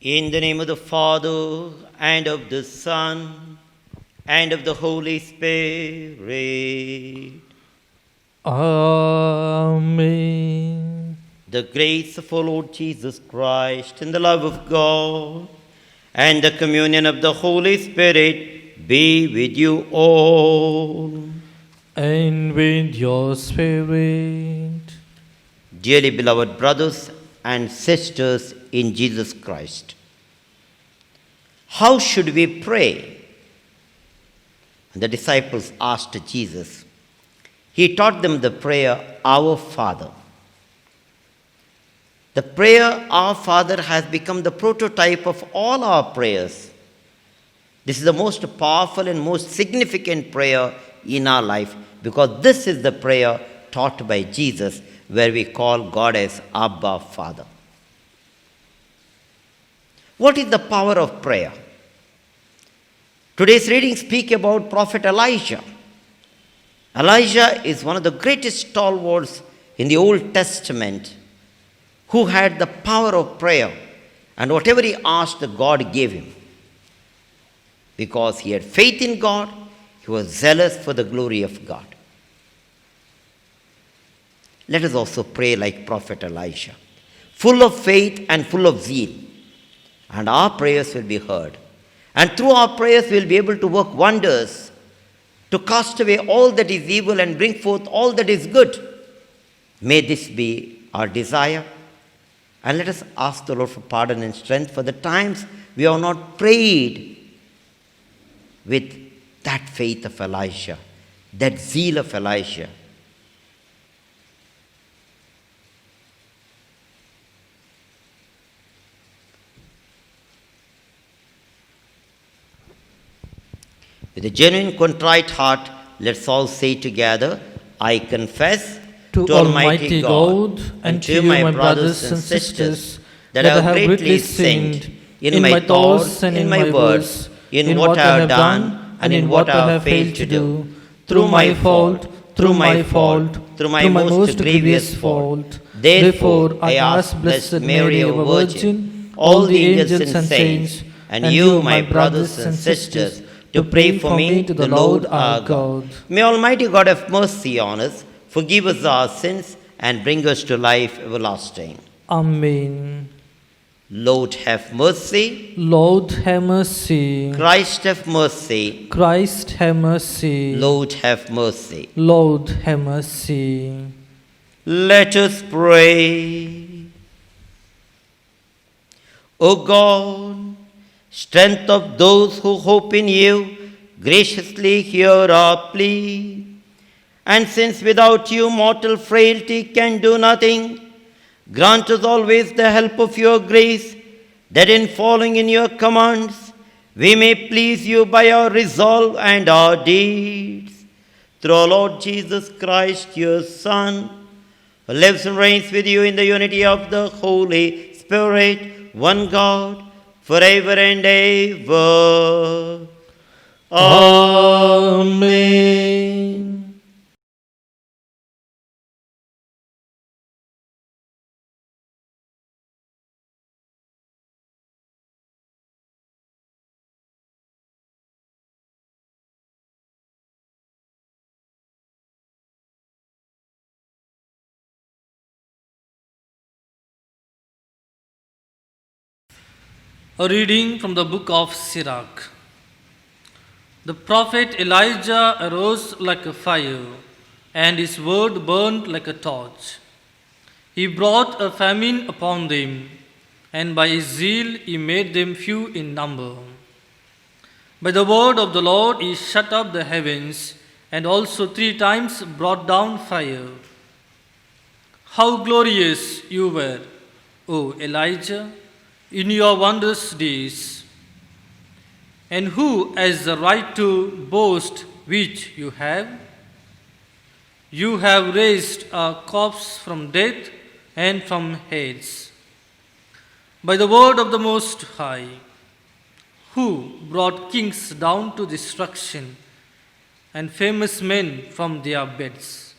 In the name of the Father, and of the Son, and of the Holy Spirit. Amen. The grace of our Lord Jesus Christ, and the love of God, and the communion of the Holy Spirit be with you all. And with your spirit. Dearly beloved brothers and sisters in Jesus Christ, how should we pray? The disciples asked Jesus. He taught them the prayer, Our Father. The prayer, Our Father, has become the prototype of all our prayers. This is the most powerful and most significant prayer in our life, because this is the prayer taught by Jesus, where we call God as Abba, Father. What is the power of prayer? Today's readings speak about Prophet Elijah. Elijah is one of the greatest stalwarts in the Old Testament who had the power of prayer, and whatever he asked, God gave him. Because he had faith in God, he was zealous for the glory of God. Let us also pray like Prophet Elijah, full of faith and full of zeal, and our prayers will be heard. And through our prayers, we will be able to work wonders, to cast away all that is evil and bring forth all that is good. May this be our desire. And let us ask the Lord for pardon and strength for the times we have not prayed with that faith of Elijah, that zeal of Elijah. With a genuine, contrite heart, let's all say together, I confess To Almighty God and to you, my brothers and sisters, that I have greatly sinned in my thoughts and in my words, in what I have done and in what I have failed to do, through my fault, through my most grievous fault. Therefore, I ask Blessed Mary, our Virgin, all the angels and saints, and you, my brothers and sisters, to pray for me to the Lord our God. May Almighty God have mercy on us, forgive us our sins, and bring us to life everlasting. Amen. Lord, have mercy. Lord, have mercy. Christ, have mercy. Christ, have mercy. Lord, have mercy. Lord, have mercy. Let us pray. O God, strength of those who hope in you, graciously hear our plea. And since without you mortal frailty can do nothing, grant us always the help of your grace, that in following in your commands, we may please you by our resolve and our deeds. Through our Lord Jesus Christ, your Son, who lives and reigns with you in the unity of the Holy Spirit, one God, forever and ever. Amen. A reading from the book of Sirach. The prophet Elijah arose like a fire, and his word burned like a torch. He brought a famine upon them, and by his zeal he made them few in number. By the word of the Lord he shut up the heavens, and also 3 times brought down fire. How glorious you were, O Elijah, in your wondrous days. And who has the right to boast which you have? You have raised a corpse from death and from Hades. By the word of the Most High, who brought kings down to destruction and famous men from their beds,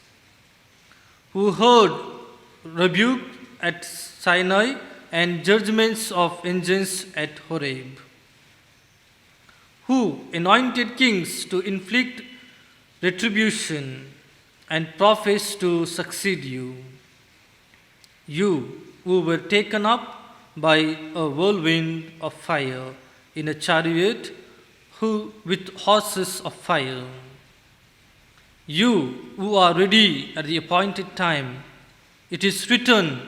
who heard rebuke at Sinai and judgments of vengeance at Horeb, who anointed kings to inflict retribution and prophets to succeed you. You who were taken up by a whirlwind of fire in a chariot with horses of fire. You who are ready at the appointed time, it is written,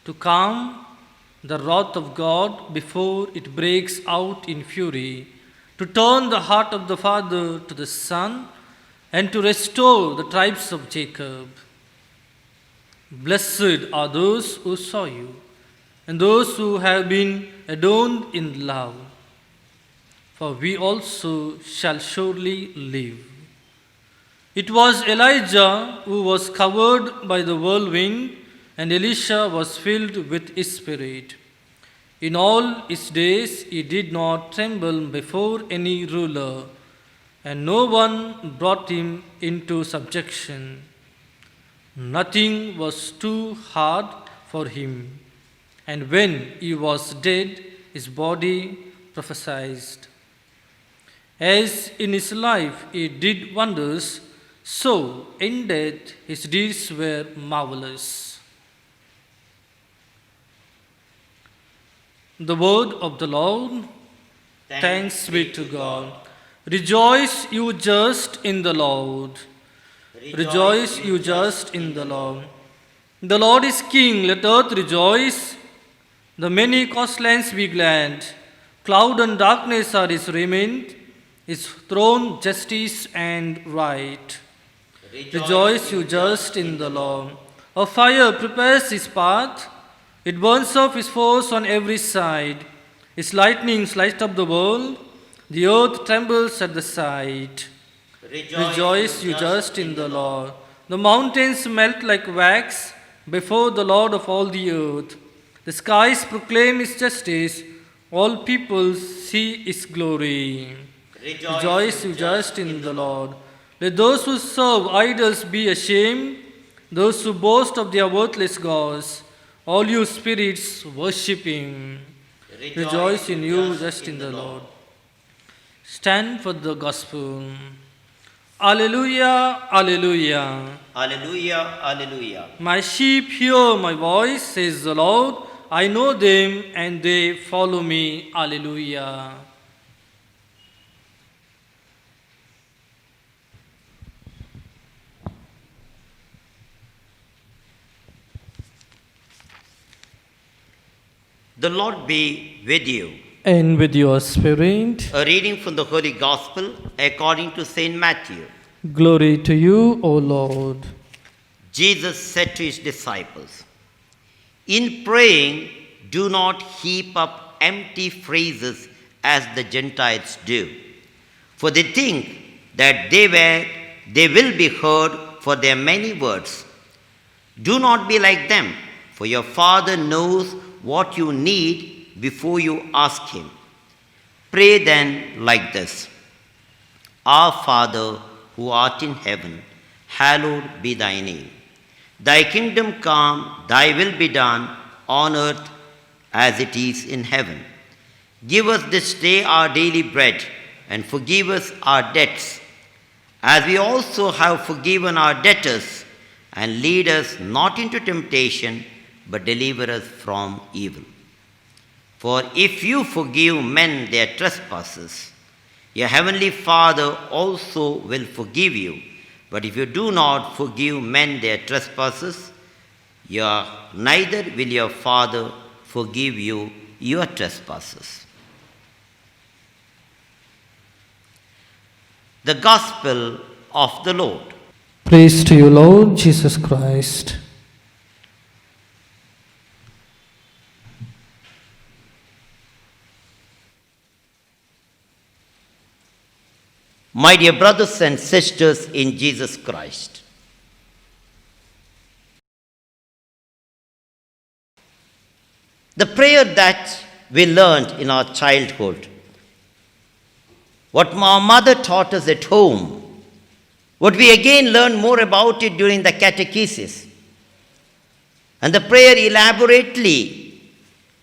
to calm the wrath of God before it breaks out in fury, to turn the heart of the father to the son, and to restore the tribes of Jacob. Blessed are those who saw you, and those who have been adorned in love, for we also shall surely live. It was Elijah who was covered by the whirlwind, and Elisha was filled with his spirit. In all his days he did not tremble before any ruler, and no one brought him into subjection. Nothing was too hard for him, and when he was dead, his body prophesied. As in his life he did wonders, so in death his deeds were marvelous. The word of the Lord. Thanks be to God. Rejoice, you just, in the Lord. Rejoice, you just, in the Lord. The Lord is King, let earth rejoice. The many coastlands be glad. Cloud and darkness are his raiment, his throne justice and right. Rejoice, you just, in the Lord. A fire prepares his path, it burns off his foes on every side. His lightnings light up the world, the earth trembles at the sight. Rejoice, you just, in the Lord. The mountains melt like wax before the Lord of all the earth. The skies proclaim his justice, all peoples see his glory. Rejoice, you just, in the Lord. Let those who serve idols be ashamed, those who boast of their worthless gods. All you spirits worship him. Rejoice in you, just in the Lord. Stand for the gospel. Alleluia, alleluia. Alleluia, alleluia. My sheep hear my voice, says the Lord. I know them and they follow me. Alleluia. The Lord be with you. And with your spirit. A reading from the Holy Gospel according to St. Matthew. Glory to you, O Lord. Jesus said to his disciples, "In praying, do not heap up empty phrases as the Gentiles do, for they think that they will be heard for their many words. Do not be like them, for your Father knows what you need before you ask him. Pray then like this: Our Father who art in heaven, hallowed be thy name. Thy kingdom come, thy will be done on earth as it is in heaven. Give us this day our daily bread, and forgive us our debts, as we also have forgiven our debtors, and lead us not into temptation, but deliver us from evil. For if you forgive men their trespasses, your heavenly Father also will forgive you. But if you do not forgive men their trespasses, neither will your Father forgive you your trespasses." The Gospel of the Lord. Praise to you, Lord Jesus Christ. My dear brothers and sisters in Jesus Christ, the prayer that we learned in our childhood, what our mother taught us at home, what we again learn more about it during the catechesis, and the prayer elaborately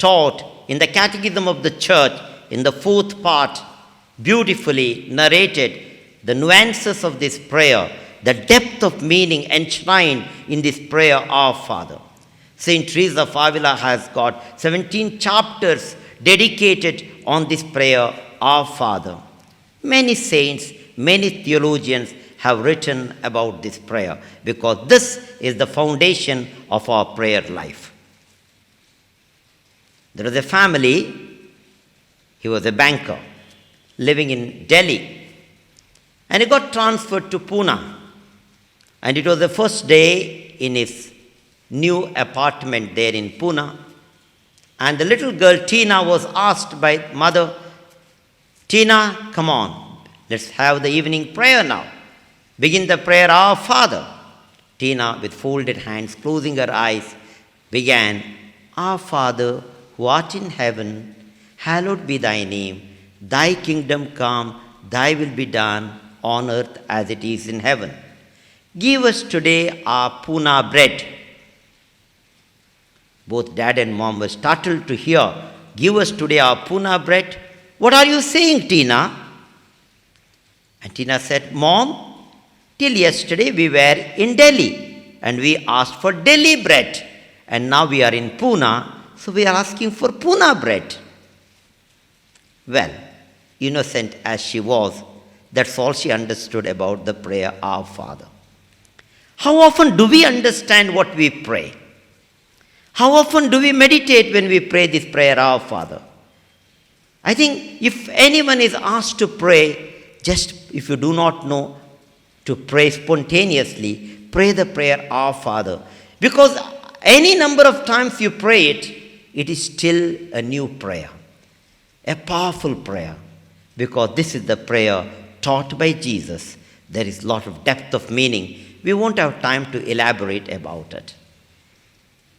taught in the Catechism of the Church in the fourth part, beautifully narrated the nuances of this prayer, the depth of meaning enshrined in this prayer, Our Father. Saint Teresa of Avila has got 17 chapters dedicated on this prayer, Our Father. Many saints, many theologians have written about this prayer because this is the foundation of our prayer life. There was a family, he was a banker living in Delhi, and he got transferred to Pune. And it was the first day in his new apartment there in Pune. And the little girl Tina was asked by mother, Tina, come on, let's have the evening prayer now. Begin the prayer, Our Father. Tina, with folded hands, closing her eyes, began, Our Father, who art in heaven, hallowed be thy name. Thy kingdom come, thy will be done on earth as it is in heaven. Give us today our Pune bread. Both dad and mom were startled to hear, give us today our Pune bread. What are you saying, Tina? And Tina said, Mom, till yesterday we were in Delhi and we asked for Delhi bread. And now we are in Pune, so we are asking for Pune bread. Well, innocent as she was, that's all she understood about the prayer, Our Father. How often do we understand what we pray? How often do we meditate when we pray this prayer, Our Father? I think if anyone is asked to pray, just if you do not know to pray spontaneously, pray the prayer, Our Father. Because any number of times you pray it, it is still a new prayer, a powerful prayer. Because this is the prayer taught by Jesus. There is a lot of depth of meaning. We won't have time to elaborate about it.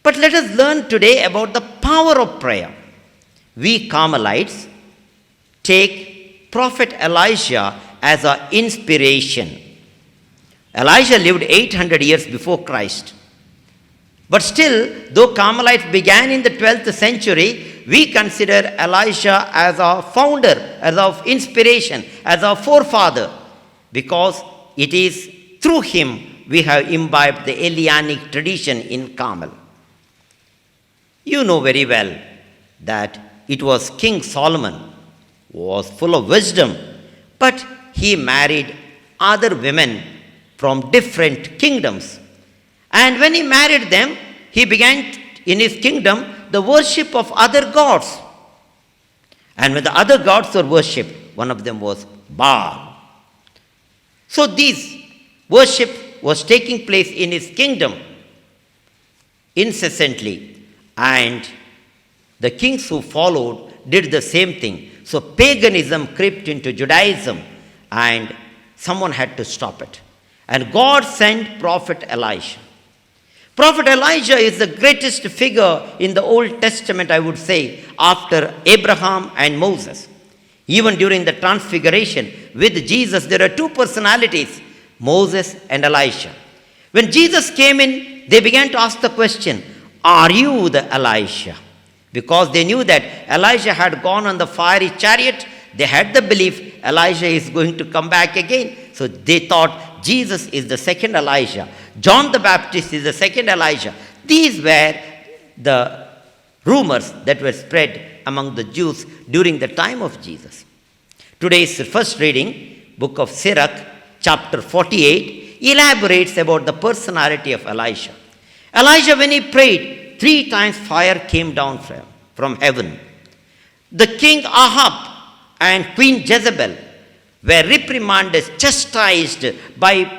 But let us learn today about the power of prayer. We Carmelites take Prophet Elijah as our inspiration. Elijah lived 800 years before Christ. But still, though Carmelites began in the 12th century, we consider Elijah as our founder, as our inspiration, as our forefather, because it is through him we have imbibed the Elianic tradition in Carmel. You know very well that it was King Solomon who was full of wisdom, but he married other women from different kingdoms. And when he married them, he began in his kingdom the worship of other gods. And when the other gods were worshipped, one of them was Baal. So this worship was taking place in his kingdom incessantly. And the kings who followed did the same thing. So paganism crept into Judaism and someone had to stop it. And God sent Prophet Elijah. Prophet Elijah is the greatest figure in the Old Testament, I would say, after Abraham and Moses. Even during the Transfiguration with Jesus, there are two personalities, Moses and Elijah. When Jesus came in, they began to ask the question, are you the Elijah? Because they knew that Elijah had gone on the fiery chariot. They had the belief Elijah is going to come back again. So they thought Jesus is the second Elijah. John the Baptist is the second Elijah. These were the rumors that were spread among the Jews during the time of Jesus. Today's first reading, book of Sirach, chapter 48, elaborates about the personality of Elijah. Elijah, when he prayed, 3 times fire came down from heaven. The king Ahab and Queen Jezebel were reprimanded, chastised by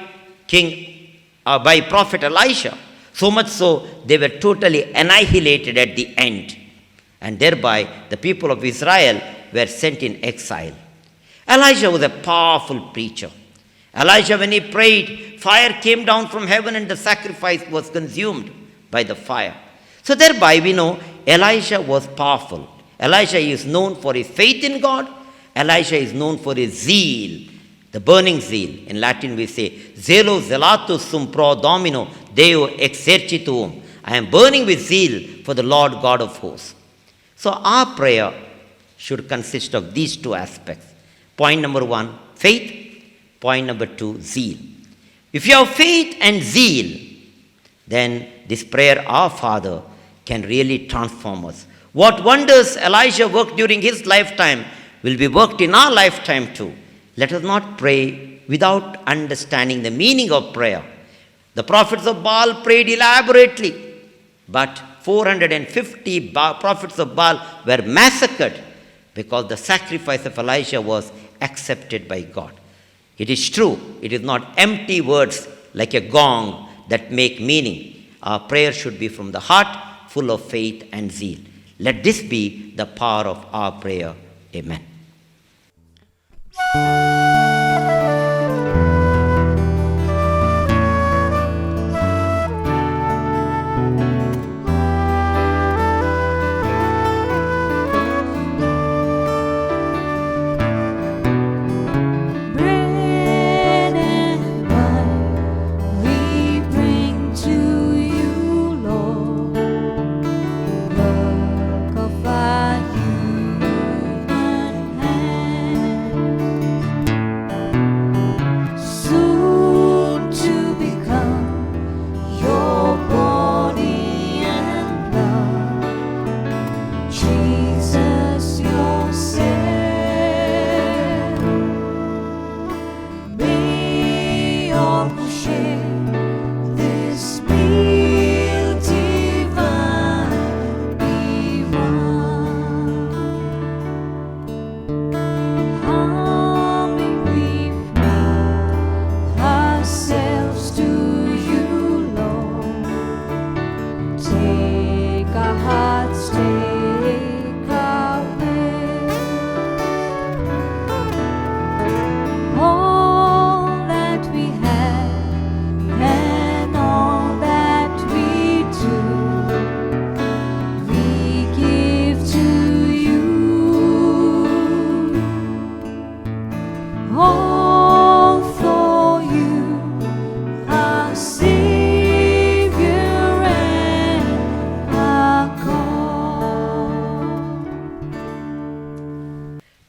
Prophet Elisha. So much so, they were totally annihilated at the end. And thereby, the people of Israel were sent in exile. Elijah was a powerful preacher. Elijah, when he prayed, fire came down from heaven and the sacrifice was consumed by the fire. So thereby we know Elijah was powerful. Elijah is known for his faith in God. Elijah is known for his zeal, the burning zeal. In Latin we say, Zelo zelatus sum pro domino Deo exercituum. I am burning with zeal for the Lord God of hosts. So our prayer should consist of these two aspects. Point number 1, faith. Point number 2, zeal. If you have faith and zeal, then this prayer, Our Father, can really transform us. What wonders Elijah worked during his lifetime will be worked in our lifetime too. Let us not pray without understanding the meaning of prayer. The prophets of Baal prayed elaborately, but 450 prophets of Baal were massacred because the sacrifice of Elijah was accepted by God. It is true, it is not empty words like a gong that make meaning. Our prayer should be from the heart, full of faith and zeal. Let this be the power of our prayer. Amen.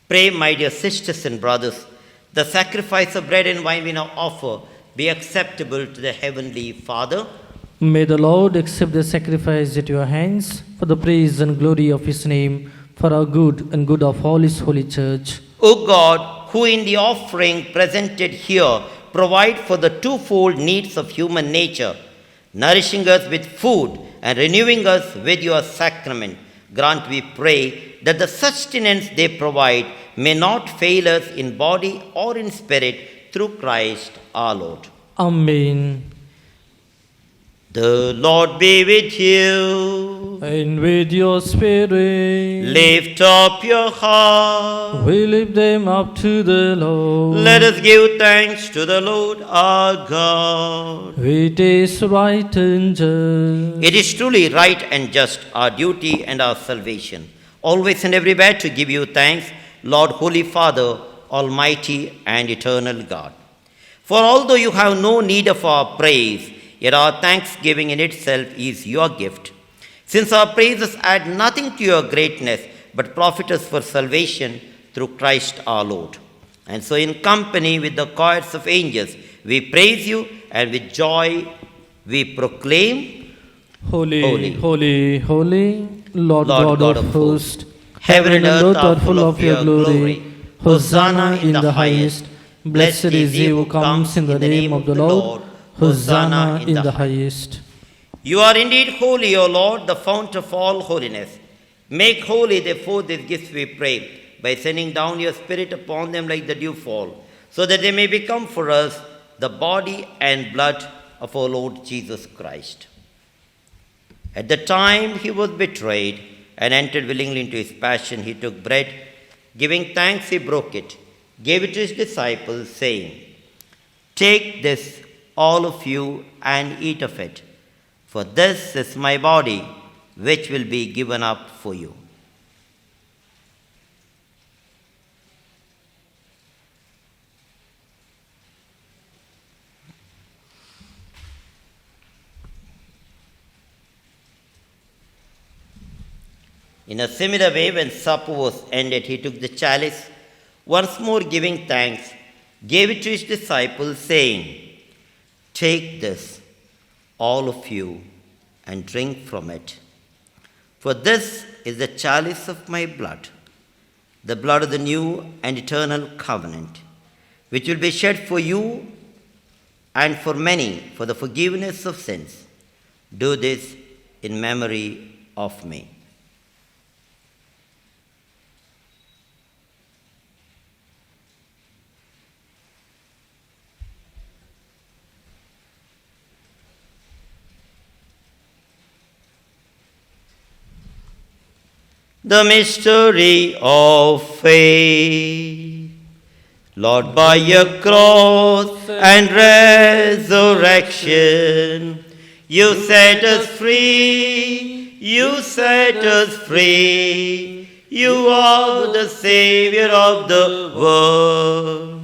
Pray, my dear sisters and brothers, the sacrifice of bread and wine we now offer be acceptable to the Heavenly Father. May the Lord accept the sacrifice at your hands for the praise and glory of His name, for our good and good of all His holy church. O God, who in the offering presented here provide for the twofold needs of human nature, nourishing us with food and renewing us with your sacrament, grant, we pray, that the sustenance they provide may not fail us in body or in spirit, through Christ our Lord. Amen. The Lord be with you. And with your spirit. Lift up your heart. We lift them up to the Lord. Let us give thanks to the Lord our God. It is right and just. It is truly right and just, our duty and our salvation, always and everywhere to give you thanks, Lord, Holy Father, Almighty and eternal God. For although you have no need of our praise, yet our thanksgiving in itself is your gift. Since our praises add nothing to your greatness, but profit us for salvation through Christ our Lord. And so in company with the choirs of angels, we praise you, and with joy we proclaim, Holy, Holy, holy, holy, Lord Lord God of hosts. Heaven and earth are full of your glory. Hosanna in the highest. Blessed is he who comes in the name of the Lord. Hosanna in the highest. You are indeed holy, O Lord, the fount of all holiness. Make holy, therefore, these gifts, we pray, by sending down your Spirit upon them like the dewfall, so that they may become for us the body and blood of our Lord Jesus Christ. At the time he was betrayed and entered willingly into his passion, he took bread. Giving thanks, he broke it, gave it to his disciples, saying, "Take this, all of you, and eat of it, for this is my body, which will be given up for you." In a similar way, when supper was ended, he took the chalice, once more giving thanks, gave it to his disciples, saying, "Take this, all of you, and drink from it. For this is the chalice of my blood, the blood of the new and eternal covenant, which will be shed for you and for many for the forgiveness of sins. Do this in memory of me." The mystery of faith. Lord, by your cross and resurrection, you set us free, you set us free. You are the Savior of the world.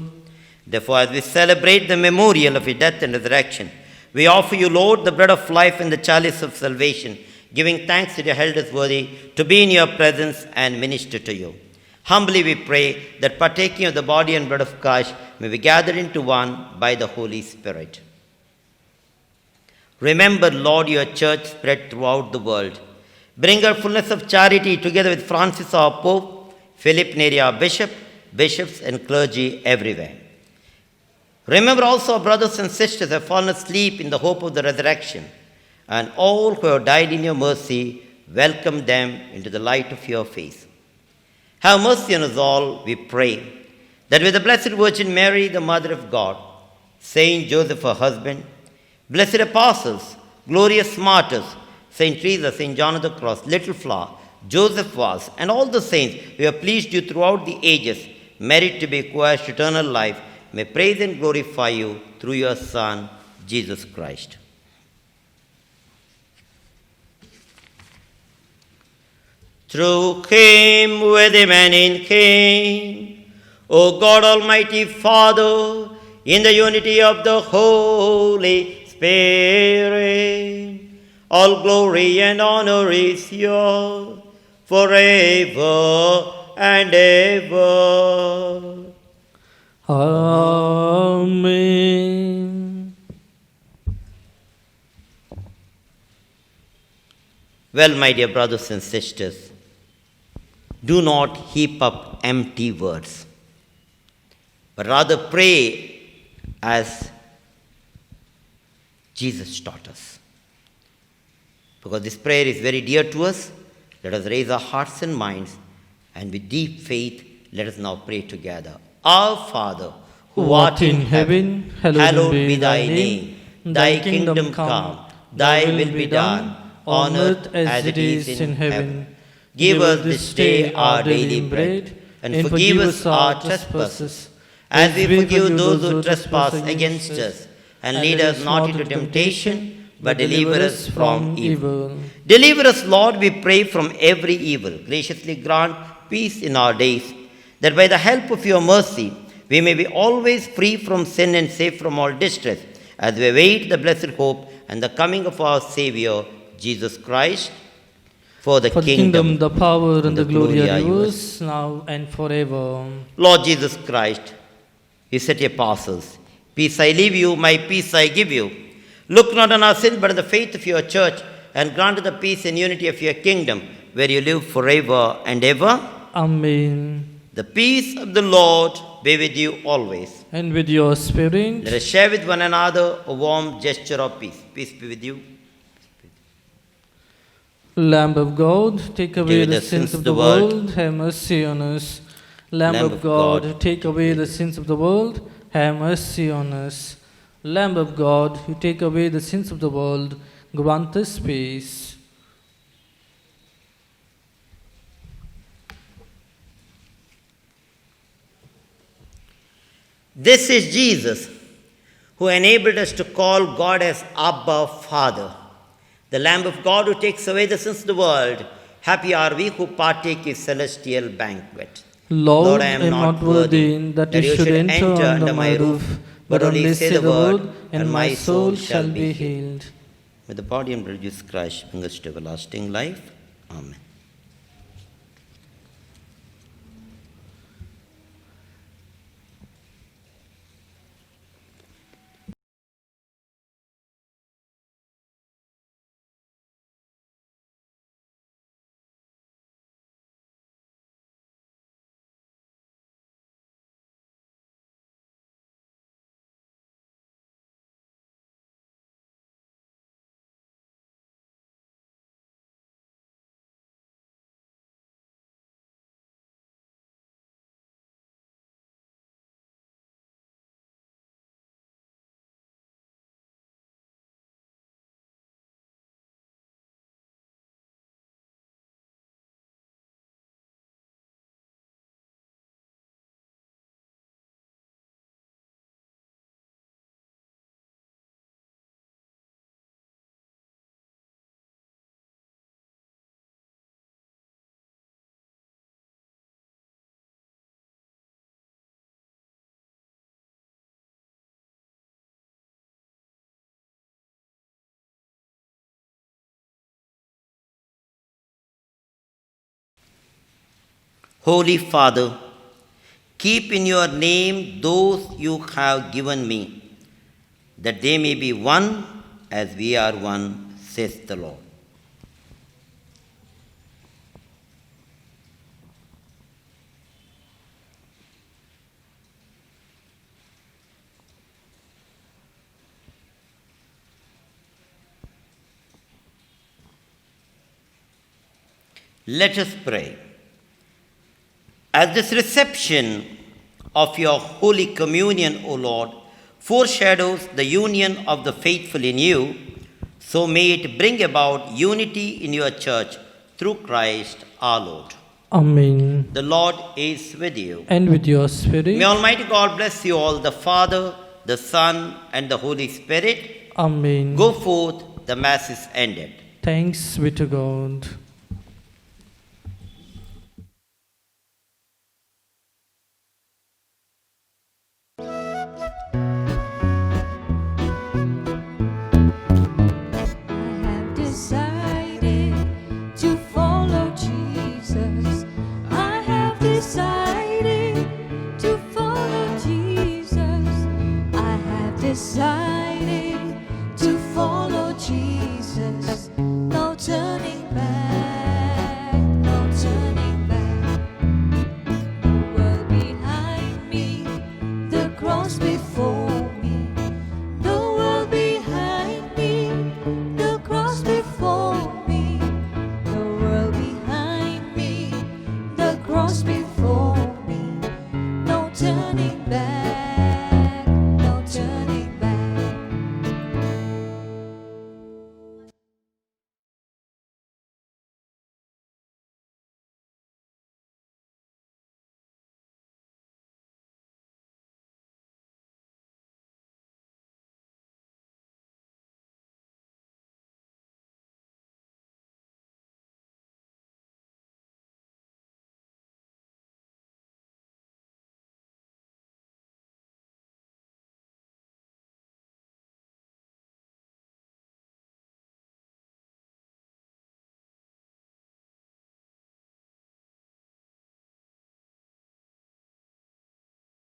Therefore, as we celebrate the memorial of your death and resurrection, we offer you, Lord, the bread of life and the chalice of salvation, giving thanks that you held us worthy to be in your presence and minister to you. Humbly we pray that partaking of the body and blood of Christ may be gathered into one by the Holy Spirit. Remember, Lord, your church spread throughout the world. Bring her fullness of charity together with Francis our Pope, Philip Neri our Bishop, bishops and clergy everywhere. Remember also our brothers and sisters who have fallen asleep in the hope of the resurrection, and all who have died in your mercy, welcome them into the light of your face. Have mercy on us all, we pray, that with the Blessed Virgin Mary, the Mother of God, Saint Joseph, her husband, blessed apostles, glorious martyrs, Saint Teresa, Saint John of the Cross, Little Flower, Joseph Vaz, and all the saints who have pleased you throughout the ages, merit to be acquired eternal life, may praise and glorify you through your Son, Jesus Christ. Through him, with him, and in him, O God, Almighty Father, in the unity of the Holy Spirit, all glory and honor is yours forever and ever. Amen. Well, my dear brothers and sisters, do not heap up empty words, but rather pray as Jesus taught us. Because this prayer is very dear to us, let us raise our hearts and minds, and with deep faith, let us now pray together. Our Father, who art in heaven, hallowed be thy name. Thy kingdom come, thy will be done, on earth as it is in heaven. Give us this day our daily bread, and forgive us our trespasses, as we forgive those who trespass against us. And lead us not into temptation, but deliver us from evil. Deliver us, Lord, we pray, from every evil. Graciously grant peace in our days, that by the help of your mercy, we may be always free from sin and safe from all distress, as we await the blessed hope and the coming of our Savior, Jesus Christ. For the kingdom, the power, and the glory are yours, now and forever. Lord Jesus Christ, you said to your apostles, "Peace I leave you, my peace I give you. Look not on our sins, but on the faith of your church, and grant the peace and unity of your kingdom, where you live forever and ever." Amen. The peace of the Lord be with you always. And with your spirit. Let us share with one another a warm gesture of peace. Peace be with you. Lamb of God, take away the sins of the world, have mercy on us. Lamb of God, take away the sins of the world, have mercy on us. Lamb of God, you take away the sins of the world, grant us peace. This is Jesus, who enabled us to call God as Abba, Father. The Lamb of God who takes away the sins of the world. Happy are we who partake his celestial banquet. Lord, I am not worthy that you should enter under my roof, but only say the word, and my soul shall be healed. May the body and blood of Jesus Christ bring us to everlasting life. Amen. Holy Father, keep in your name those you have given me, that they may be one as we are one, says the Lord. Let us pray. As this reception of your Holy Communion, O Lord, foreshadows the union of the faithful in you, so may it bring about unity in your church through Christ our Lord. Amen. The Lord is with you. And with your spirit. May Almighty God bless you all, the Father, the Son, and the Holy Spirit. Amen. Go forth, the Mass is ended. Thanks be to God.